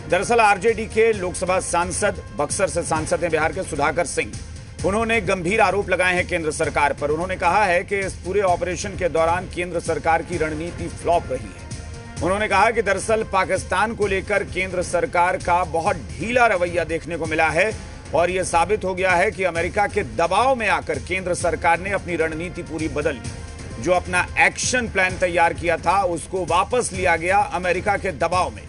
दरअसल आरजेडी के लोकसभा सांसद, बक्सर से सांसद हैं बिहार के सुधाकर सिंह, उन्होंने गंभीर आरोप लगाए हैं केंद्र सरकार पर। उन्होंने कहा है कि इस पूरे ऑपरेशन के दौरान केंद्र सरकार की रणनीति फ्लॉप रही है। उन्होंने कहा कि दरअसल पाकिस्तान को लेकर केंद्र सरकार का बहुत ढीला रवैया देखने को मिला है और यह साबित हो गया है कि अमेरिका के दबाव में आकर केंद्र सरकार ने अपनी रणनीति पूरी बदल ली। जो अपना एक्शन प्लान तैयार किया था उसको वापस लिया गया अमेरिका के दबाव में।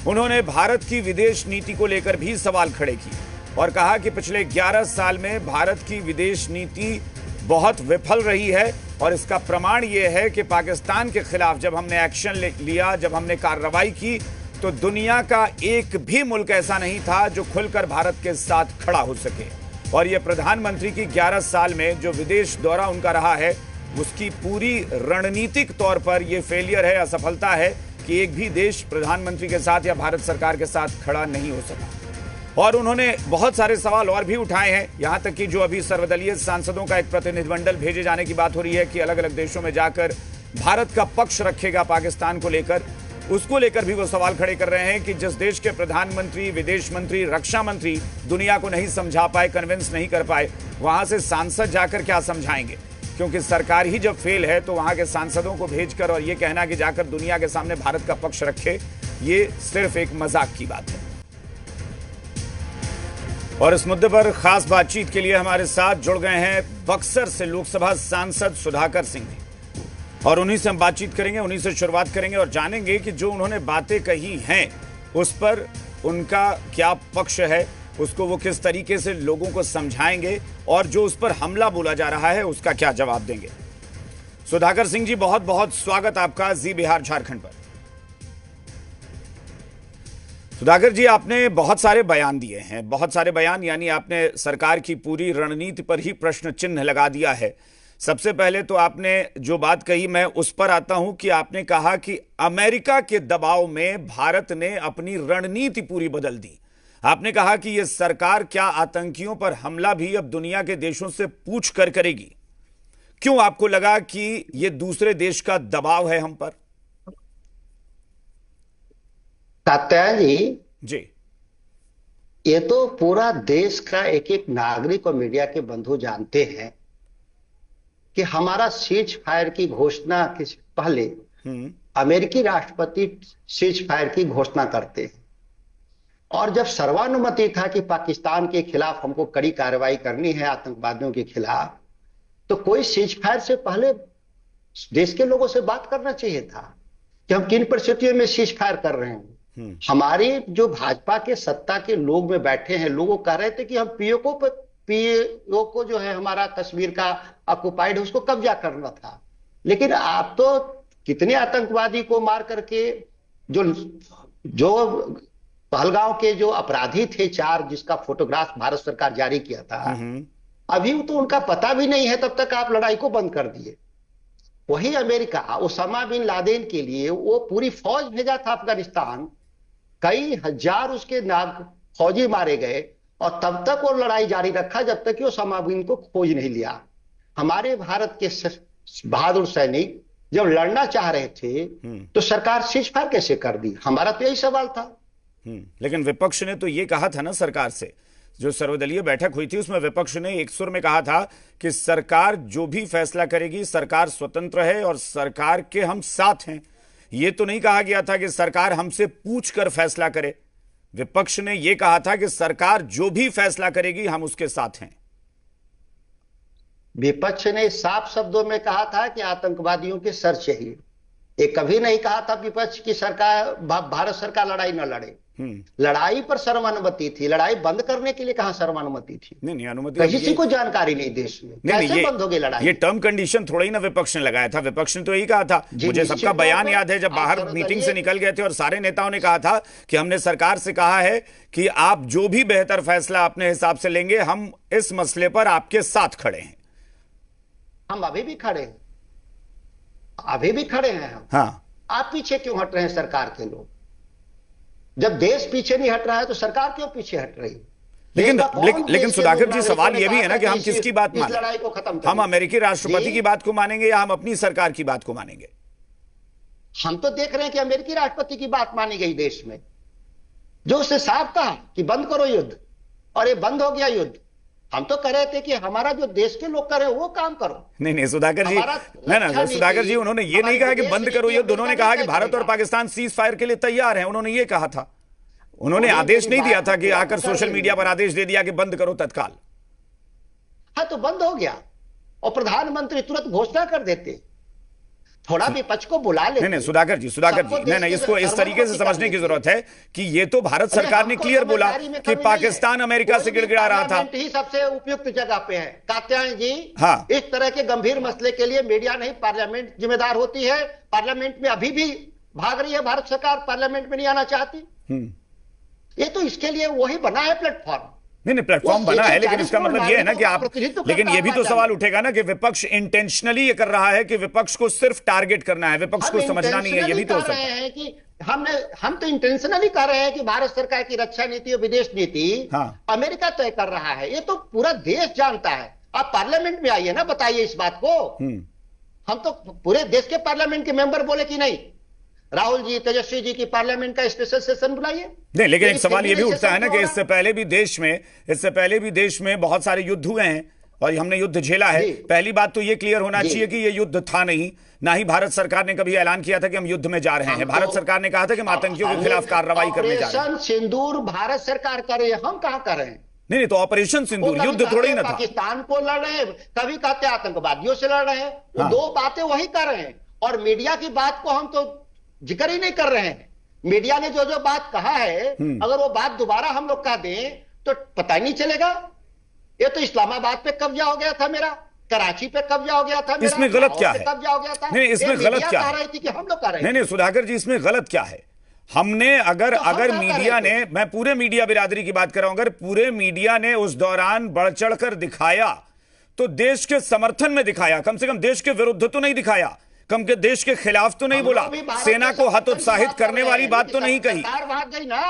उन्होंने भारत की विदेश नीति को लेकर भी सवाल खड़े किए और कहा कि पिछले 11 साल में भारत की विदेश नीति बहुत विफल रही है और इसका प्रमाण यह है कि पाकिस्तान के खिलाफ जब हमने एक्शन लिया, जब हमने कार्रवाई की, तो दुनिया का एक भी मुल्क ऐसा नहीं था जो खुलकर भारत के साथ खड़ा हो सके। और यह प्रधानमंत्री की 11 साल में जो विदेश दौरा उनका रहा है उसकी पूरी रणनीतिक तौर पर यह फेलियर है, असफलता है कि एक भी देश प्रधानमंत्री के साथ या भारत सरकार के साथ खड़ा नहीं हो सका। और उन्होंने बहुत सारे सवाल और भी उठाए हैं, यहां तक कि जो अभी सर्वदलीय सांसदों का एक प्रतिनिधिमंडल भेजे जाने की बात हो रही है कि अलग अलग देशों में जाकर भारत का पक्ष रखेगा पाकिस्तान को लेकर, उसको लेकर भी वो सवाल खड़े कर रहे हैं कि जिस देश के प्रधानमंत्री, विदेश मंत्री, रक्षा मंत्री दुनिया को नहीं समझा पाए, कन्विंस नहीं कर पाए, वहां से सांसद जाकर क्या समझाएंगे? क्योंकि सरकार ही जब फेल है तो वहां के सांसदों को भेजकर और ये कहना कि जाकर दुनिया के सामने भारत का पक्ष रखे, ये सिर्फ एक मजाक की बात है। और इस मुद्दे पर खास बातचीत के लिए हमारे साथ जुड़ गए हैं बक्सर से लोकसभा सांसद सुधाकर सिंह जी, और उन्हीं से हम बातचीत करेंगे, उन्हीं से शुरुआत करेंगे और जानेंगे कि जो उन्होंने बातें कही हैं उस पर उनका क्या पक्ष है, उसको वो किस तरीके से लोगों को समझाएंगे और जो उस पर हमला बोला जा रहा है उसका क्या जवाब देंगे। सुधाकर सिंह जी, बहुत बहुत स्वागत आपका जी बिहार झारखंड पर। सुधाकर जी, आपने बहुत सारे बयान दिए हैं, बहुत सारे बयान, यानी आपने सरकार की पूरी रणनीति पर ही प्रश्न चिन्ह लगा दिया है। सबसे पहले तो आपने जो बात कही मैं उस पर आता हूं कि आपने कहा कि अमेरिका के दबाव में भारत ने अपनी रणनीति पूरी बदल दी। आपने कहा कि यह सरकार क्या आतंकियों पर हमला भी अब दुनिया के देशों से पूछ कर करेगी? क्यों आपको लगा कि यह दूसरे देश का दबाव है हम पर? जी, ये तो पूरा देश का एक एक नागरिक और मीडिया के बंधु जानते हैं कि हमारा सीज फायर की घोषणा के पहले अमेरिकी राष्ट्रपति सीज फायर की घोषणा करते हैं और जब सर्वानुमति था कि पाकिस्तान के खिलाफ हमको कड़ी कार्रवाई करनी है आतंकवादियों के खिलाफ, तो कोई सीज फायर से पहले देश के लोगों से बात करना चाहिए था कि हम किन परिस्थितियों में सीज फायर कर रहे हैं। हमारे जो भाजपा के सत्ता के लोग में बैठे हैं, लोगों कह रहे थे कि हम पीओ को जो है हमारा कश्मीर का ऑक्युपाइड है उसको कब्जा करना था। लेकिन आप तो कितने आतंकवादी को मार करके जो पहलगांव के जो अपराधी थे 4, जिसका फोटोग्राफ भारत सरकार जारी किया था, अभी तो उनका पता भी नहीं है, तब तक आप लड़ाई को बंद कर दिए। वही अमेरिका ओसामा बिन लादेन के लिए वो पूरी फौज भेजा था अफगानिस्तान, कई हजार उसके फौजी मारे गए और तब तक वो लड़ाई जारी रखा जब तक कि ओसामा बिन को खोज नहीं लिया। हमारे भारत के बहादुर सैनिक जब लड़ना चाह रहे थे तो सरकार सीज फायर कैसे कर दी? हमारा तो यही सवाल था। लेकिन विपक्ष ने तो ये कहा था ना, सरकार से जो सर्वदलीय बैठक हुई थी उसमें विपक्ष ने एक सुर में कहा था कि सरकार जो भी फैसला करेगी, सरकार स्वतंत्र है और सरकार के हम साथ हैं। ये तो नहीं कहा गया था कि सरकार हमसे पूछकर फैसला करे। विपक्ष ने यह कहा था कि सरकार जो भी फैसला करेगी हम उसके साथ हैं। विपक्ष ने साफ शब्दों में कहा था कि आतंकवादियों के सर चाहिए। ये कभी नहीं कहा था विपक्ष की सरकार, भारत सरकार लड़ाई न लड़े। लड़ाई पर सर्वानुमति थी, लड़ाई बंद करने के लिए कहां सर्वानुमति थी? नहीं, अनुमति किसी को जानकारी नहीं देश में, कैसे बंद हो गई लड़ाई? ये टर्म कंडीशन थोड़ा ही ना विपक्ष ने लगाया था, विपक्ष ने तो यही कहा था। मुझे सबका बयान याद है, जब बाहर मीटिंग से निकल गए थे और सारे नेताओं ने कहा था कि हमने सरकार से कहा है कि आप जो भी बेहतर फैसला अपने हिसाब से लेंगे, हम इस मसले पर आपके साथ खड़े हैं। हम अभी भी खड़े हैं, अभी भी खड़े हैं हम। हाँ, आप पीछे क्यों हट रहे हैं सरकार के लोग? जब देश पीछे नहीं हट रहा है तो सरकार क्यों पीछे हट रही है? लेकिन सुधाकर जी, सवाल यह भी है ना कि हम किसकी बात माने? लड़ाई को खत्म हम अमेरिकी राष्ट्रपति की बात को मानेंगे या हम अपनी सरकार की बात को मानेंगे? हम तो देख रहे हैं कि अमेरिकी राष्ट्रपति की बात मानी गई देश में। जो उसने साफ कहा कि बंद करो युद्ध, और ये बंद हो गया युद्ध। हम तो कह रहे थे कि हमारा जो देश के लोग कर रहे हैं वो काम करो। नहीं सुधाकर जी, ना सुधाकर जी, उन्होंने ये नहीं कहा कि बंद करो युद्ध, उन्होंने कहा कि भारत और पाकिस्तान सीज फायर के लिए तैयार हैं, उन्होंने ये कहा था। उन्होंने आदेश नहीं दिया था कि आकर सोशल मीडिया पर आदेश दे दिया कि बंद करो तत्काल। हाँ, तो बंद हो गया और प्रधानमंत्री तुरंत घोषणा कर देते, थोड़ा विपक्ष को बुला लेते। नहीं सुधाकर जी, नहीं, इसको इस तरीके से समझने की जरूरत है कि ये तो भारत सरकार ने क्लियर बोला कि पाकिस्तान अमेरिका से गिड़गिड़ा रहा था। ही सबसे उपयुक्त जगह पे है कात्यायन जी। हाँ, इस तरह के गंभीर मसले के लिए मीडिया नहीं, पार्लियामेंट जिम्मेदार होती है। पार्लियामेंट में अभी भी भाग रही है भारत सरकार, पार्लियामेंट में नहीं आना चाहती। ये तो इसके लिए वही बना है प्लेटफॉर्म। नहीं प्लेटफॉर्म बना है, लेकिन इसका मतलब ये है ना कि आप, लेकिन ये भी तो सवाल उठेगा ना कि विपक्ष इंटेंशनली ये कर रहा है कि विपक्ष को सिर्फ टारगेट करना है, विपक्ष को समझना नहीं है, ये भी तो हो सकता है कि हम तो इंटेंशनली कर रहे हैं कि भारत सरकार की रक्षा नीति और विदेश नीति अमेरिका तय कर रहा है। ये तो पूरा देश जानता है। आप पार्लियामेंट में आइए ना, बताइए इस बात को। हम तो पूरे देश के पार्लियामेंट के मेंबर बोले कि नहीं, राहुल जी, तेजस्वी जी की पार्लियामेंट का स्पेशल सेशन बुलाइए। नहीं, लेकिन एक सवाल ये भी उठता है ना कि इससे पहले भी देश में बहुत सारे युद्ध हुए हैं और हमने युद्ध झेला है। पहली बात तो ये क्लियर होना चाहिए कि ये युद्ध था नहीं, ना ही भारत सरकार ने कभी ऐलान किया था कि हम युद्ध में जा रहे हैं। भारत सरकार ने कहा था कि हम आतंकियों के खिलाफ कार्रवाई करने जा रहे हैं। सिंदूर भारत सरकार कर रही है, हम कहां कर रहे हैं? नहीं तो ऑपरेशन सिंदूर युद्ध थोड़ी ना था। पाकिस्तान को लड़ रहे हैं, कभी कहते आतंकवादियों से लड़ रहे हैं, वो दो बातें वही कर रहे हैं। और मीडिया की बात को हम तो जिक्र ही नहीं कर रहे हैं। मीडिया ने जो जो बात कहा है, अगर वो बात दोबारा हम लोग कह दें तो पता ही नहीं चलेगा। ये तो इस्लामाबाद पे कब्जा हो गया था मेरा, कराची पे कब्जा हो गया था मेरा, इसमें गलत क्या है? कब्जा हो गया था। नहीं, इसमें गलत क्या है? कि हम लोग कर रहे हैं। नहीं सुधाकर जी, इसमें गलत क्या है? हमने अगर मीडिया ने, मैं पूरे मीडिया बिरादरी की बात कर रहा हूं, अगर पूरे मीडिया ने उस दौरान बढ़ चढ़कर दिखाया तो देश के समर्थन में दिखाया, कम से कम देश के विरुद्ध तो नहीं दिखाया, कम के देश के खिलाफ तो नहीं बोला, सेना को हतोत्साहित करने वाली बात तो नहीं कही। सरकार भाग गई ना,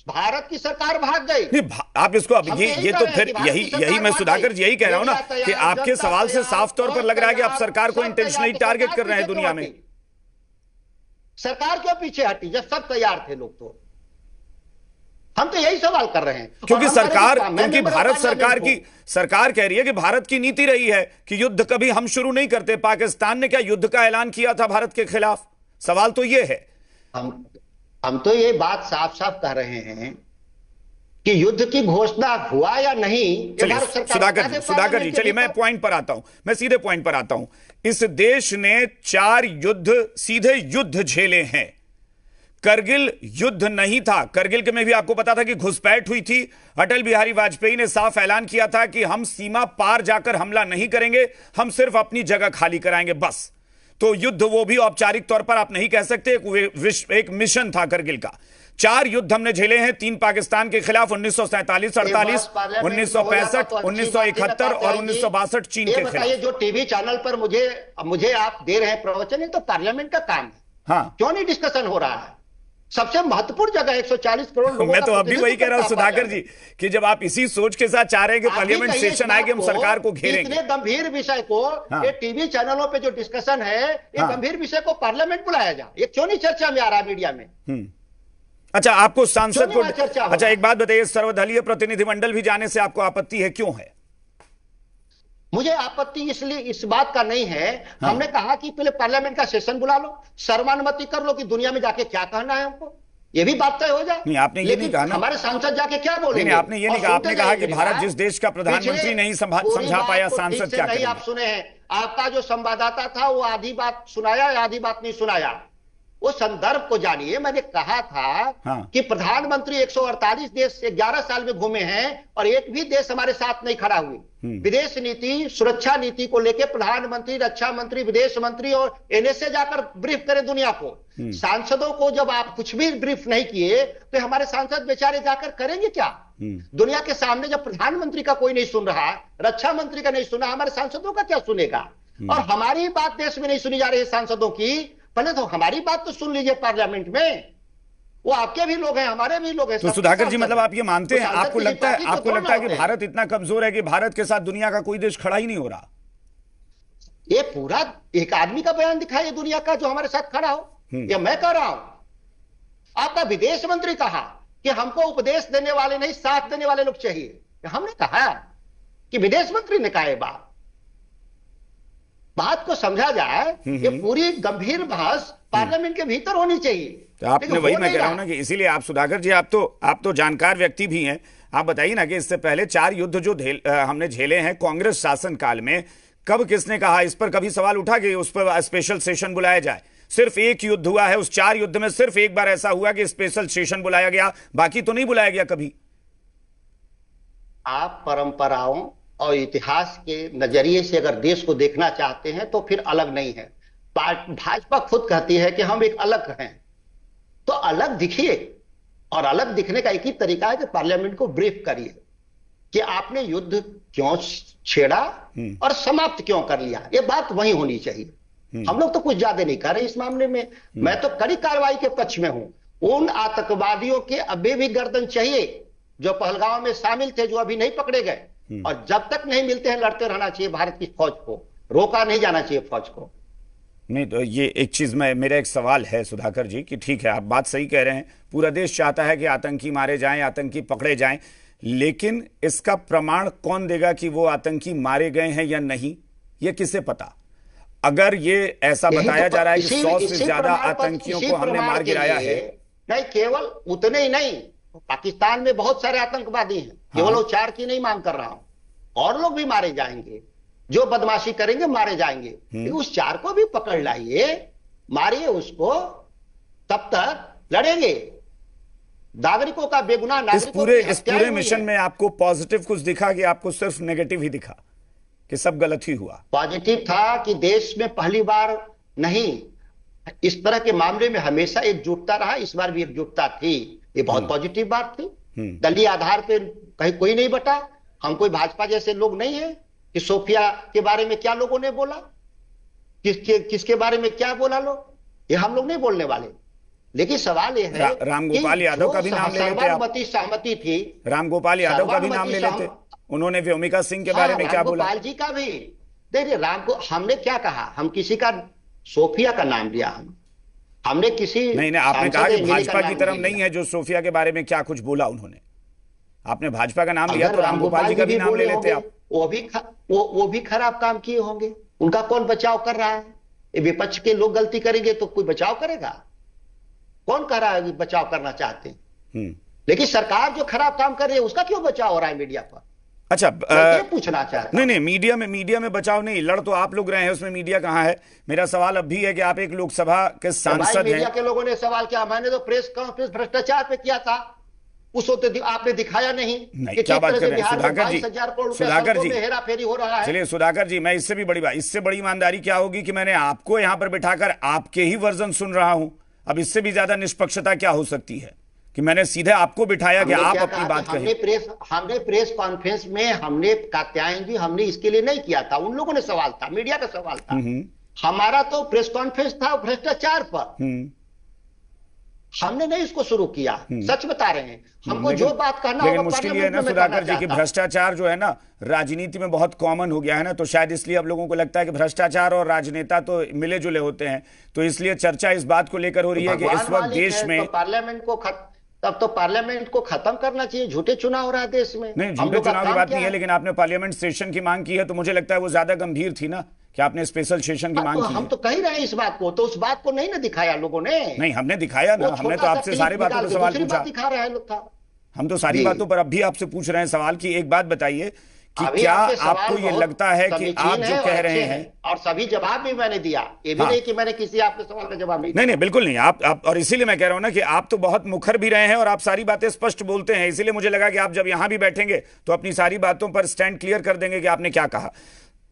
भारत की सरकार भाग गई। नहीं, आप इसको अब ये तो फिर यही मैं सुधाकर जी यही कह रहा हूं ना कि आपके सवाल से साफ तौर पर लग रहा है कि आप सरकार को इंटेंशनली टारगेट कर रहे हैं दुनिया में। सरकार क्यों पीछे हटी जब सब तैयार थे लोग? तो हम तो यही सवाल कर रहे हैं क्योंकि भारत सरकार कह रही है कि भारत की नीति रही है कि युद्ध कभी हम शुरू नहीं करते। पाकिस्तान ने क्या युद्ध का ऐलान किया था भारत के खिलाफ? सवाल तो ये है। हम तो ये बात साफ साफ कह रहे हैं कि युद्ध की घोषणा हुआ या नहीं। सुधाकर जी चलिए, मैं पॉइंट पर आता हूं, मैं सीधे पॉइंट पर आता हूं। इस देश ने 4 युद्ध, सीधे युद्ध झेले हैं। करगिल युद्ध नहीं था। करगिल के में भी आपको पता था कि घुसपैठ हुई थी। अटल बिहारी वाजपेयी ने साफ ऐलान किया था कि हम सीमा पार जाकर हमला नहीं करेंगे, हम सिर्फ अपनी जगह खाली कराएंगे, बस। तो युद्ध वो भी औपचारिक तौर पर आप नहीं कह सकते, एक मिशन था करगिल का। 4 युद्ध हमने झेले हैं, 3 पाकिस्तान के खिलाफ 1947, 48, 1965, 1971 और 1962 चीन के खिलाफ। जो टीवी चैनल पर मुझे आप दे रहे हैं प्रवचन, ये तो पार्लियामेंट का काम है। हाँ, क्यों नहीं डिस्कशन हो रहा है? सबसे महत्वपूर्ण जगह 140 करोड़ लोगों मैं तो अभी वही कह रहा हूं सुधाकर जी कि जब आप इसी सोच के साथ चाह रहे हैं कि पार्लियामेंट सेशन आए कि हम सरकार को घेरेंगे, इतने गंभीर विषय को ये टीवी चैनलों पे जो डिस्कशन है, ये गंभीर विषय को पार्लियामेंट बुलाया जाए, ये क्यों नहीं चर्चा में आ रहा मीडिया में? अच्छा, आपको सांसद को, अच्छा एक बात बताइए, सर्वदलीय प्रतिनिधिमंडल भी जाने से आपको आपत्ति है, क्यों है? मुझे आपत्ति इसलिए इस बात का नहीं है, हमने कहा कि पहले पार्लियामेंट का सेशन बुला लो, सर्वानुमति कर लो कि दुनिया में जाके क्या कहना है हमको, ये भी बात तय हो जाए। नहीं, आपने ये नहीं कहा ना, हमारे सांसद जाके क्या बोलेंगे? नहीं, आपने ये नहीं कहा। आपने कहा कि भारत जिस देश का प्रधानमंत्री नहीं समझा पाया, सांसद क्या करेंगे? आप सुने हैं, आपका जो संवाददाता था वो आधी बात सुनाया, आधी बात नहीं सुनाया। वो संदर्भ को जानिए। मैंने कहा था कि प्रधानमंत्री 148 देश 11 साल में घूमे हैं और एक भी देश हमारे साथ नहीं खड़ा हुए। विदेश नीति, सुरक्षा नीति को लेकर प्रधानमंत्री, रक्षा मंत्री, विदेश मंत्री और एनएसए जाकर ब्रीफ करें दुनिया को। सांसदों को जब आप कुछ भी ब्रीफ नहीं किए तो हमारे सांसद बेचारे जाकर करेंगे क्या? दुनिया के सामने जब प्रधानमंत्री का कोई नहीं सुन रहा, रक्षा मंत्री का नहीं सुना, हमारे सांसदों का क्या सुनेगा? और हमारी बात देश में नहीं सुनी जा रही है सांसदों की, पहले तो हमारी बात तो सुन लीजिए पार्लियामेंट में। वो आपके भी लोग हैं, हमारे भी लोग हैं। तो सुधाकर जी, मतलब आप ये मानते हैं, आपको लगता है कि भारत इतना कमजोर है कि भारत के साथ दुनिया का कोई देश खड़ा ही नहीं हो रहा? ये पूरा एक आदमी का बयान दिखाइए दुनिया का जो हमारे साथ खड़ा हो, या मैं कह रहा हूं। आपका विदेश मंत्री कहा कि हमको उपदेश देने वाले नहीं, साथ देने वाले लोग चाहिए। हमने कहा कि विदेश मंत्री ने कहा, बात को समझा जाए, ये पूरी गंभीर बहस पार्लियामेंट के भीतर होनी चाहिए। तो आपने वही मैं कह रहा हूं ना कि इसीलिए आप सुधाकर जी, आप तो जानकार व्यक्ति भी हैं, आप बताइए ना कि इससे पहले 4 युद्ध जो हमने झेले हैं कांग्रेस शासन काल में, कब किसने कहा इस पर कभी सवाल उठा कि उस पर स्पेशल सेशन बुलाया जाए? सिर्फ एक युद्ध हुआ है, उस 4 युद्ध में सिर्फ एक बार ऐसा हुआ कि स्पेशल सेशन बुलाया गया, बाकी तो नहीं बुलाया गया कभी। आप परंपराओं और इतिहास के नजरिए से अगर देश को देखना चाहते हैं तो फिर अलग नहीं है। भाजपा खुद कहती है कि हम एक अलग हैं, तो अलग दिखिए, और अलग दिखने का एक ही तरीका है कि पार्लियामेंट को ब्रीफ करिए कि आपने युद्ध क्यों छेड़ा और समाप्त क्यों कर लिया। ये बात वही होनी चाहिए। हम लोग तो कुछ ज्यादा नहीं कर रहे इस मामले में। मैं तो कड़ी कार्रवाई के पक्ष में हूं। उन आतंकवादियों के अभी भी गर्दन चाहिए जो पहलगांव में शामिल थे, जो अभी नहीं पकड़े गए, और जब तक नहीं मिलते हैं लड़ते रहना चाहिए। भारत की फौज को रोका नहीं जाना चाहिए, फौज को नहीं। तो ये एक चीज में मेरा एक सवाल है सुधाकर जी कि ठीक है, आप बात सही कह रहे हैं, पूरा देश चाहता है कि आतंकी मारे जाएं, आतंकी पकड़े जाएं, लेकिन इसका प्रमाण कौन देगा कि वो आतंकी मारे गए हैं या नहीं? ये किसे पता? अगर ये ऐसा बताया जा रहा है कि 100 से ज्यादा आतंकियों को हमने मार गिराया है। नहीं, केवल उतने ही नहीं, पाकिस्तान में बहुत सारे आतंकवादी हैं। केवल वो 4 की नहीं मांग कर रहा हूं, और लोग भी मारे जाएंगे, जो बदमाशी करेंगे मारे जाएंगे। उस 4 को भी पकड़ लाइए, मारिए उसको, तब तक लड़ेंगे। नागरिकों का बेगुनाह नागरिकों इस पूरे मिशन में आपको पॉजिटिव कुछ दिखा कि आपको सिर्फ नेगेटिव ही दिखा कि सब गलत ही हुआ? पॉजिटिव था कि देश में पहली बार नहीं, इस तरह के मामले में हमेशा एकजुटता रहा, इस बार भी एकजुटता थी। ये बहुत पॉजिटिव बात थी। दलीय आधार पे कहीं कोई नहीं बटा। हम कोई भाजपा जैसे लोग नहीं है कि सोफिया के बारे में क्या लोगों ने बोला, किसके बारे में क्या बोला लोग, ये हम लोग नहीं बोलने वाले। लेकिन सवाल ये है, रामगोपाल यादव का भी नाम ले लेते आप। सहमति थी, रामगोपाल यादव का भी नाम ले लेते, उन्होंने व्योमिका सिंह के बारे में क्या बोला? रामगोपाल जी का भी देखिए। हमने क्या कहा, हम किसी का सोफिया का नाम लिया, हमने किसी नहीं, आपने कहा कि भाजपा की तरफ नहीं है जो सोफिया के बारे में क्या कुछ बोला उन्होंने। आपने भाजपा का नाम लिया तो रामगोपाल जी का भी नाम ले लेते आप। वो भी खराब काम किए होंगे, उनका कौन बचाव कर रहा है? विपक्ष के लोग गलती करेंगे तो कोई बचाव करेगा? कौन कह रहा है कि बचाव करना चाहते हैं? लेकिन सरकार जो खराब काम कर रही है उसका क्यों बचाव हो रहा है मीडिया पर? अच्छा, ये पूछना चाहता हूं। नहीं, मीडिया में बचाव नहीं, लड़ तो आप लोग रहे हैं, उसमें मीडिया कहां है? मेरा सवाल अब भी है कि आप एक लोकसभा के सांसद हैं। मीडिया के लोगों ने सवाल किया, मैंने तो प्रेस कॉन्फ्रेंस भ्रष्टाचार पे किया था, उस वक्त आपने दिखाया नहीं। क्या बात कर रहे हैं सुधाकर जी? सुधाकर जी, हेरा फेरी हो रहा है। चलिए सुधाकर जी, मैं इससे भी बड़ी बात, इससे बड़ी ईमानदारी क्या होगी कि मैंने आपको यहां पर बिठाकर आपके ही वर्जन सुन रहा हूं। अब इससे भी ज्यादा निष्पक्षता क्या हो सकती है कि मैंने सीधे आपको बिठाया कि आप अपनी बात कहें? हमने प्रेस कॉन्फ्रेंस में हमने कात्यायन जी, हमने इसके लिए नहीं किया था, उन लोगों ने सवाल था, मीडिया का सवाल था। हमारा तो प्रेस कॉन्फ्रेंस था भ्रष्टाचार पर। हमने नहीं इसको शुरू किया, सच बता रहे हैं। हमको जो बात कहना लेकिन मुश्किल ये है ना सुधाकर जी कि भ्रष्टाचार जो है ना राजनीति में बहुत कॉमन हो गया है ना, तो शायद इसलिए अब लोगों को लगता है कि भ्रष्टाचार और राजनेता तो मिले जुले होते हैं, तो इसलिए चर्चा इस बात को लेकर हो रही है कि इस वक्त देश में पार्लियामेंट को तब तो पार्लियामेंट को खत्म करना चाहिए। झूठे चुनाव हो रहा है देश में। नहीं, झूठे चुनाव की बात नहीं है, लेकिन आपने पार्लियामेंट सेशन की मांग की है, तो मुझे लगता है वो ज्यादा गंभीर थी ना कि आपने स्पेशल सेशन की मांग की। हम तो कह रहे हैं इस बात को, तो उस बात को नहीं ना दिखाया लोगों ने। नहीं, हमने दिखाया ना, हमने तो आपसे सारी बातों पर सवाल पूछा। दिखा रहे हैं लोग था, हम तो सारी बातों पर अब भी आपसे पूछ रहे हैं सवाल की। एक बात बताइए कि क्या आपको ये लगता है कि आप जो कह रहे हैं, और सभी जवाब भी मैंने दिया, ये भी नहीं कि मैंने किसी आपके सवाल का जवाब नहीं, बिल्कुल नहीं। आप और इसीलिए मैं कह रहा हूं ना कि आप तो बहुत मुखर भी रहे हैं और आप सारी बातें स्पष्ट बोलते हैं, इसीलिए मुझे लगा कि आप जब यहां भी बैठेंगे तो अपनी सारी बातों पर स्टैंड क्लियर कर देंगे कि आपने क्या कहा।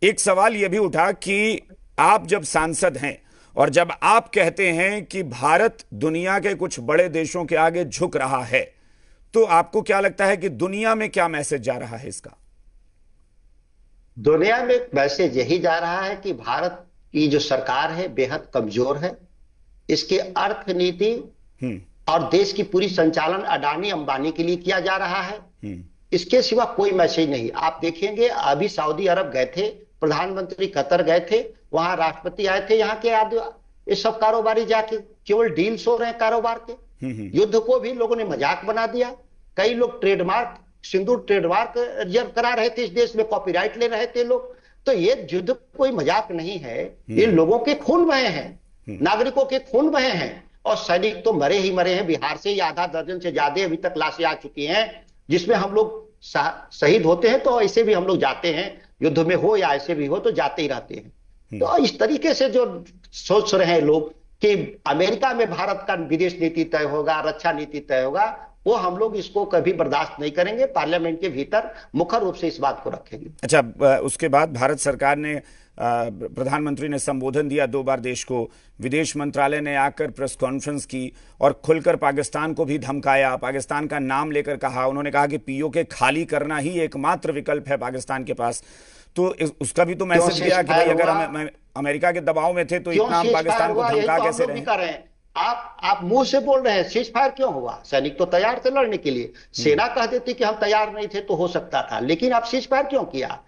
एक सवाल यह भी उठा कि आप जब सांसद हैं और जब आप कहते हैं कि भारत दुनिया के कुछ बड़े देशों के आगे झुक रहा है, तो आपको क्या लगता है कि दुनिया में क्या मैसेज जा रहा है इसका? दुनिया में मैसेज यही जा रहा है कि भारत की जो सरकार है बेहद कमजोर है। इसकी अर्थनीति और देश की पूरी संचालन अडानी अंबानी के लिए किया जा रहा है। इसके सिवा कोई मैसेज नहीं। आप देखेंगे अभी सऊदी अरब गए थे, प्रधानमंत्री कतर गए थे, वहां राष्ट्रपति आए थे, यहाँ के ये सब कारोबारी जाके केवल डील्स हो रहे हैं कारोबार के। युद्ध को भी लोगों ने मजाक बना दिया। कई लोग ट्रेडमार्क, सिंदूर ट्रेडमार्क रिजर्व करा रहे थे, इस देश में कॉपीराइट ले रहे थे लोग। तो ये युद्ध कोई मजाक नहीं है, ये लोगों के खून बहे हैं, नागरिकों के खून बहे हैं, और सैनिक तो मरे ही मरे हैं। बिहार से ही आधा दर्जन से ज्यादा अभी तक लाशें आ चुकी हैं, जिसमें हम लोग शहीद होते हैं तो ऐसे भी हम लोग जाते हैं, युद्ध में हो या ऐसे भी हो तो जाते ही रहते हैं। तो इस तरीके से जो सोच रहे हैं लोग कि अमेरिका में भारत का विदेश नीति तय होगा, रक्षा नीति तय होगा, वो हम लोग इसको कभी बर्दाश्त नहीं करेंगे। पार्लियामेंट के भीतर मुखर रूप से इस बात को रखेंगे। अच्छा, उसके बाद भारत सरकार ने, प्रधानमंत्री ने संबोधन दिया 2 बार देश को। विदेश मंत्रालय ने आकर प्रेस कॉन्फ्रेंस की और खुलकर पाकिस्तान को भी धमकाया, पाकिस्तान का नाम लेकर कहा। उन्होंने कहा कि पीओके खाली करना ही एकमात्र विकल्प है पाकिस्तान के पास। तो उसका भी तो मैसेज दिया कि भाई अगर हम अमेरिका के दबाव में थे तो इतना हम पाकिस्तान को धमका कैसे रहे। आप मुंह से बोल रहे हैं सीज फायर क्यों हुआ? सैनिक तो तैयार थे लड़ने के लिए। सेना कह देती कि हम तैयार नहीं थे तो हो सकता था, लेकिन आप सीज फायर क्यों किया?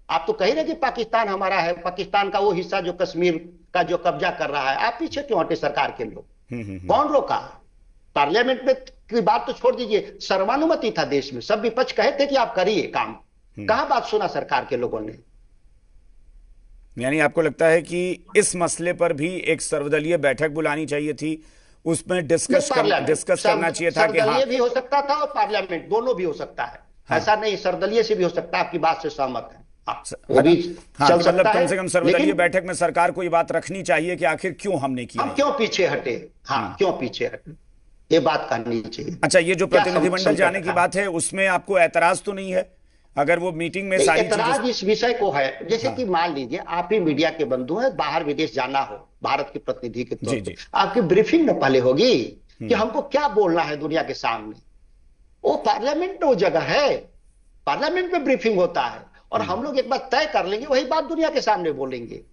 आप तो कह रहे कि पाकिस्तान हमारा है, पाकिस्तान का वो हिस्सा जो कश्मीर का जो कब्जा कर रहा है, आप पीछे क्यों हटे? सरकार के लोग कौन रोका? पार्लियामेंट में की बात तो छोड़ दीजिए, सर्वानुमति था देश में, सब विपक्ष कहे थे कि आप करिए काम। कहां बात सुना सरकार के लोगों ने? यानी आपको लगता है कि इस मसले पर भी एक सर्वदलीय बैठक बुलानी चाहिए थी, उसमें डिस्कस करना चाहिए था कि सर्वदलीय भी हो सकता था और पार्लियामेंट दोनों भी हो सकता है। ऐसा नहीं, सर्वदलीय से भी हो सकता है। आपकी बात से सहमत है, वो भी चल सकता है। कम से कम सर्वदलीय बैठक में सरकार को ये बात रखनी चाहिए कि आखिर क्यों हमने किया, हम क्यों पीछे हटे। हाँ, क्यों पीछे हटे, ये बात करनी चाहिए। अच्छा, ये जो प्रतिनिधिमंडल जाने की बात है उसमें आपको ऐतराज तो नहीं है? अगर वो मीटिंग में सारी चीजें इस विषय को है, जैसे कि मान लीजिए आप ही मीडिया के बंधु हैं, बाहर विदेश जाना हो भारत के प्रतिनिधि के तौर पर, आपकी ब्रीफिंग न पहले होगी कि हमको क्या बोलना है दुनिया के सामने। वो पार्लियामेंट वो जगह है, पार्लियामेंट में ब्रीफिंग होता है और हम लोग एक बात तय कर लेंगे, वही बात दुनिया के सामने बोलेंगे।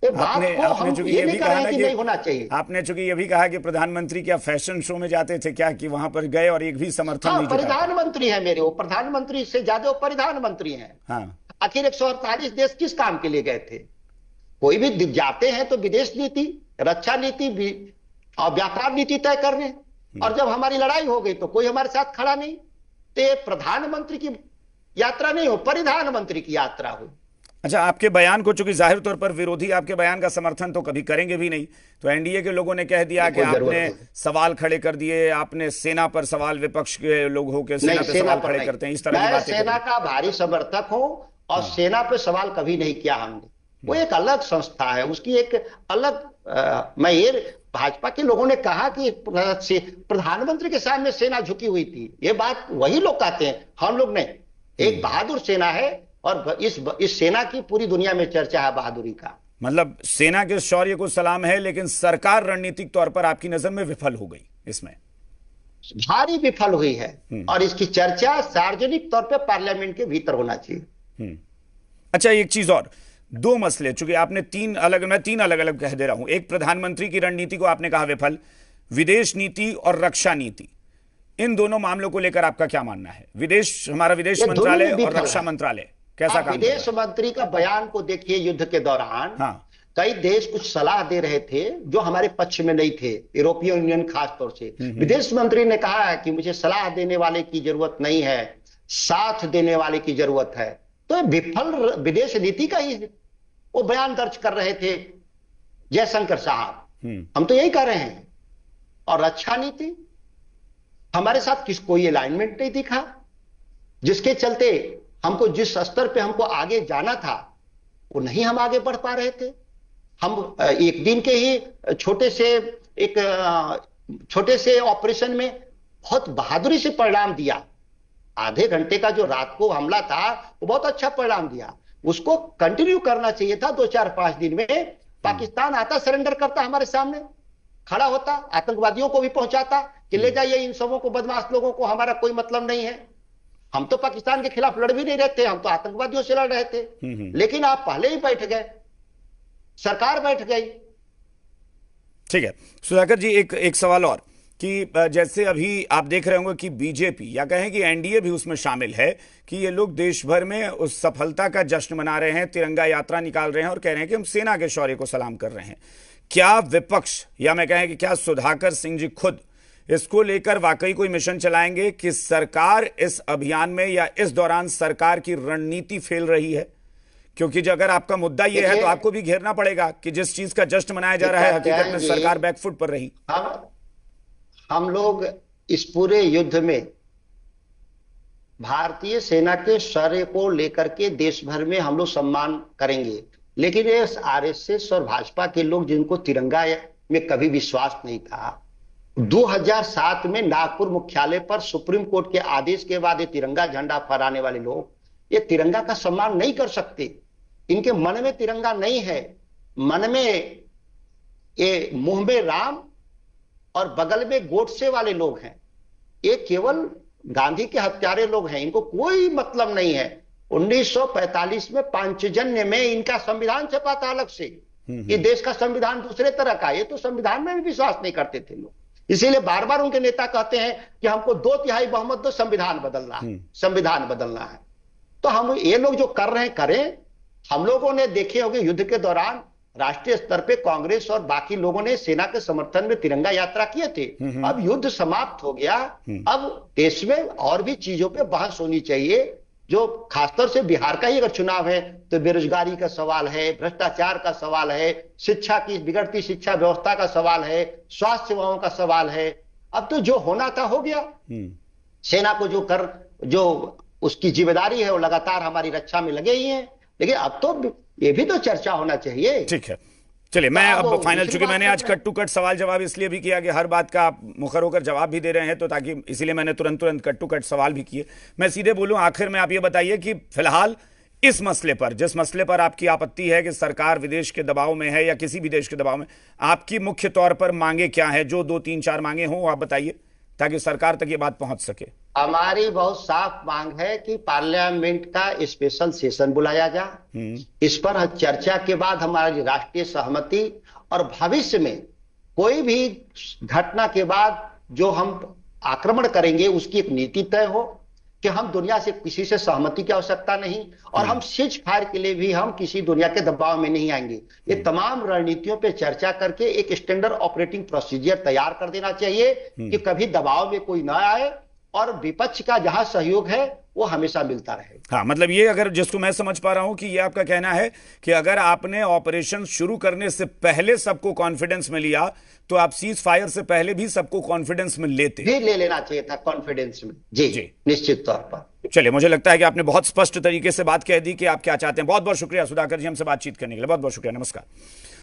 आपने चूंकि ये भी कहा ना कि नहीं होना चाहिए। आपने चूंकि ये भी कहा कि प्रधानमंत्री क्या फैशन शो में जाते थे क्या, कि वहां पर गए और एक भी समर्थन नहीं जुटा? प्रधानमंत्री है मेरे, वो प्रधानमंत्री से ज्यादा वो प्रधानमंत्री हैं। हाँ, आखिर 148 देश किस काम के लिए गए थे? कोई भी जाते हैं तो विदेश नीति, रक्षा नीति और व्यापार नीति तय करने, और जब हमारी लड़ाई हो गई तो कोई हमारे साथ खड़ा नहीं। तो ये प्रधानमंत्री की यात्रा नहीं हो, प्रधानमंत्री की यात्रा हो। अच्छा, आपके बयान को चूंकि जाहिर तौर पर विरोधी आपके बयान का समर्थन तो कभी करेंगे भी नहीं, तो एनडीए के लोगों ने कह दिया कि आपने सवाल खड़े कर दिए, आपने सेना पर सवाल, विपक्ष के लोग होकर सेना पे सवाल खड़े करते हैं, इस तरह की बातें। सेना का भारी समर्थक हूं और सेना पे सवाल कभी नहीं किया हमने। वो एक अलग संस्था है, उसकी एक अलग मैं ये भाजपा के लोगों ने कहा कि प्रधानमंत्री के सामने सेना झुकी हुई थी, ये बात वही लोग कहते हैं, हम लोग नहीं। एक बहादुर सेना है और इस सेना की पूरी दुनिया में चर्चा है बहादुरी का। मतलब सेना के शौर्य को सलाम है, लेकिन सरकार रणनीतिक तौर पर आपकी नजर में विफल हो गई, इसमें भारी विफल हुई है और इसकी चर्चा सार्वजनिक तौर पे पार्लियामेंट के भीतर होना चाहिए। अच्छा, एक चीज और, 2 मसले, चूंकि आपने मैं तीन अलग अलग कह दे रहा हूं। एक, प्रधानमंत्री की रणनीति को आपने कहा विफल, विदेश नीति और रक्षा नीति, इन दोनों मामलों को लेकर आपका क्या मानना है? हमारा विदेश मंत्रालय और रक्षा मंत्रालय कैसा काम? विदेश मंत्री का बयान को देखिए, युद्ध के दौरान कई देश कुछ सलाह दे रहे थे जो हमारे पक्ष में नहीं थे, यूरोपीय यूनियन खास तौर से। विदेश मंत्री ने कहा है कि मुझे सलाह देने वाले की जरूरत नहीं है, साथ देने वाले की जरूरत है। तो विफल विदेश नीति का ही वो बयान दर्ज कर रहे थे जयशंकर साहब, हम तो यही कर रहे हैं। और रक्षा नीति, हमारे साथ कोई अलाइनमेंट नहीं दिखा, जिसके चलते हमको जिस स्तर पे हमको आगे जाना था वो नहीं हम आगे बढ़ पा रहे थे। हम एक दिन के ही छोटे से ऑपरेशन में बहुत बहादुरी से परिणाम दिया। आधे घंटे का जो रात को हमला था वो बहुत अच्छा परिणाम दिया, उसको कंटिन्यू करना चाहिए था। 2-4-5 दिन में पाकिस्तान आता, सरेंडर करता, हमारे सामने खड़ा होता, आतंकवादियों को भी पहुंचाता कि ले जाइए इन सबों को, बदमाश लोगों को, हमारा कोई मतलब नहीं है। हम तो पाकिस्तान के खिलाफ लड़ भी नहीं रहे थे, हम तो आतंकवादियों से लड़ रहे थे। लेकिन आप पहले ही बैठ गए, सरकार बैठ गई। ठीक है सुधाकर जी, एक सवाल और कि जैसे अभी आप देख रहे होंगे कि बीजेपी या कहें कि एनडीए भी उसमें शामिल है कि ये लोग देश भर में उस सफलता का जश्न मना रहे हैं, तिरंगा यात्रा निकाल रहे हैं और कह रहे हैं कि हम सेना के शौर्य को सलाम कर रहे हैं। क्या विपक्ष या मैं कहें कि क्या सुधाकर सिंह जी खुद इसको लेकर वाकई कोई मिशन चलाएंगे कि सरकार इस अभियान में या इस दौरान सरकार की रणनीति फेल रही है? क्योंकि अगर आपका मुद्दा यह है तो आपको भी घेरना पड़ेगा कि जिस चीज का जश्न मनाया जा रहा है हकीकत में सरकार बैकफुट पर रही। हम लोग इस पूरे युद्ध में भारतीय सेना के शौर्य को लेकर के देश भर में हम लोग सम्मान करेंगे, लेकिन ये आरएसएस और भाजपा के लोग जिनको तिरंगा में कभी विश्वास नहीं था, 2007 में नागपुर मुख्यालय पर सुप्रीम कोर्ट के आदेश के बाद ये तिरंगा झंडा फहराने वाले लोग ये तिरंगा का सम्मान नहीं कर सकते। इनके मन में तिरंगा नहीं है, मन में ये मुंह में राम और बगल में गोडसे वाले लोग हैं। ये केवल गांधी के हत्यारे लोग हैं, इनको कोई मतलब नहीं है। 1945 में पांचजन्य में इनका संविधान छपा था अलग से, ये देश का संविधान दूसरे तरह का, ये तो संविधान में भी विश्वास नहीं करते थे लोग। इसीलिए बार बार उनके नेता कहते हैं कि हमको 2/3 बहुमत दो, संविधान बदलना है, संविधान बदलना है। तो हम ये लोग जो कर रहे हैं करें। हम लोगों ने देखे होंगे युद्ध के दौरान राष्ट्रीय स्तर पे कांग्रेस और बाकी लोगों ने सेना के समर्थन में तिरंगा यात्रा किए थे। अब युद्ध समाप्त हो गया, अब देश में और भी चीजों पे बहस होनी चाहिए, जो खासतौर से बिहार का ही अगर चुनाव है तो बेरोजगारी का सवाल है, भ्रष्टाचार का सवाल है, शिक्षा की बिगड़ती शिक्षा व्यवस्था का सवाल है, स्वास्थ्य सेवाओं का सवाल है। अब तो जो होना था हो गया। सेना को जो उसकी जिम्मेदारी है वो लगातार हमारी रक्षा में लगे ही हैं, लेकिन अब तो ये भी तो चर्चा होना चाहिए। ठीक है, चलिए मैं अब फाइनल, चूंकि मैंने आज कट टू कट सवाल जवाब इसलिए भी किया कि हर बात का आप मुखर होकर जवाब भी दे रहे हैं, तो ताकि इसीलिए मैंने तुरंत कट टू कट सवाल भी किए। मैं सीधे बोलूं, आखिर में आप ये बताइए कि फिलहाल इस मसले पर, जिस मसले पर आपकी आपत्ति है कि सरकार विदेश के दबाव में है या किसी भी देश के दबाव में, आपकी मुख्य तौर पर मांगे क्या है? जो 2-3-4 मांगे हों आप बताइए ताकि सरकार तक ये बात पहुंच सके। हमारी बहुत साफ मांग है कि पार्लियामेंट का स्पेशल सेशन बुलाया जाए, इस पर चर्चा के बाद हमारी राष्ट्रीय सहमति, और भविष्य में कोई भी घटना के बाद जो हम आक्रमण करेंगे उसकी एक नीति तय हो कि हम दुनिया से किसी से सहमति की आवश्यकता नहीं, और हम सीज फायर के लिए भी हम किसी दुनिया के दबाव में नहीं आएंगे। ये तमाम रणनीतियों पे चर्चा करके एक स्टैंडर्ड ऑपरेटिंग प्रोसीजर तैयार कर देना चाहिए कि कभी दबाव में कोई ना आए और विपक्ष का जहां सहयोग है वो हमेशा मिलता रहे। हाँ, मतलब ये, अगर जिसको मैं समझ पा रहा हूं कि ये आपका कहना है कि अगर आपने ऑपरेशन शुरू करने से पहले सबको कॉन्फिडेंस में लिया तो आप सीज फायर से पहले भी सबको कॉन्फिडेंस में लेते, भी ले लेना चाहिए था कॉन्फिडेंस में। जी निश्चित तौर पर। चलिए, मुझे लगता है कि आपने बहुत स्पष्ट तरीके से बात कह दी कि आप क्या चाहते हैं। बहुत बहुत शुक्रिया सुधाकर जी हमसे बातचीत करने के लिए, बहुत बहुत शुक्रिया, नमस्कार।